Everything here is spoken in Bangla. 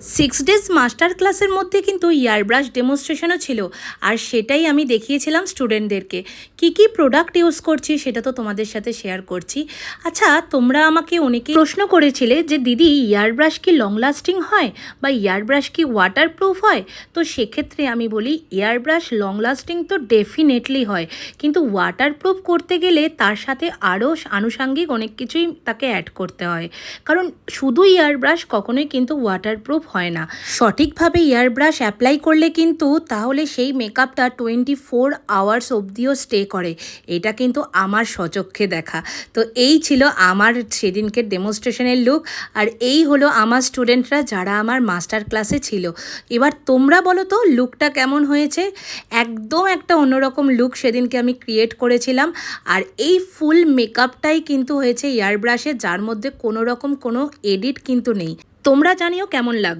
6 ডেজ মাস্টার ক্লাসের মধ্যে কিন্তু ইয়ারব্রাশ ডেমনস্ট্রেশনও ছিল, আর সেটাই আমি দেখিয়েছিলাম স্টুডেন্টদেরকে। কি প্রোডাক্ট ইউজ করছি সেটা তো তোমাদের সাথে শেয়ার করছি। আচ্ছা, তোমরা আমাকে অনেকে প্রশ্ন করেছিলে যে দিদি, ইয়ারব্রাশ কি লং লাস্টিং হয় বা ইয়ারব্রাশ কি ওয়াটারপ্রুফ হয়? তো সেক্ষেত্রে আমি বলি ইয়ারব্রাশ লং লাস্টিং তো ডেফিনেটলি হয়, কিন্তু ওয়াটারপ্রুফ করতে গেলে তার সাথে আরও আনুষাঙ্গিক অনেক কিছুই তাকে অ্যাড করতে হয়, কারণ শুধু ইয়ারব্রাশ কখনোই কিন্তু ওয়াটারপ্রুফ হয় না। সঠিকভাবে ইয়ারব্রাশ অ্যাপ্লাই করলে কিন্তু তাহলে সেই মেকআপটা 24 আওয়ার্স অবধিও স্টে করে। এটা কিন্তু আমার স্বচক্ষে দেখা। তো এই ছিল আমার সেদিনকের ডেমনস্ট্রেশনের লুক, আর এই হলো আমার স্টুডেন্টরা যারা আমার মাস্টার ক্লাসে ছিল। এবার তোমরা বলো তো লুকটা কেমন হয়েছে? একদম একটা অন্যরকম লুক সেদিনকে আমি ক্রিয়েট করেছিলাম, আর এই ফুল মেকআপটাই কিন্তু হয়েছে ইয়ারব্রাশে, যার মধ্যে কোনো রকম কোনো এডিট কিন্তু নেই। তোমরা জানিও কেমন লাগলো।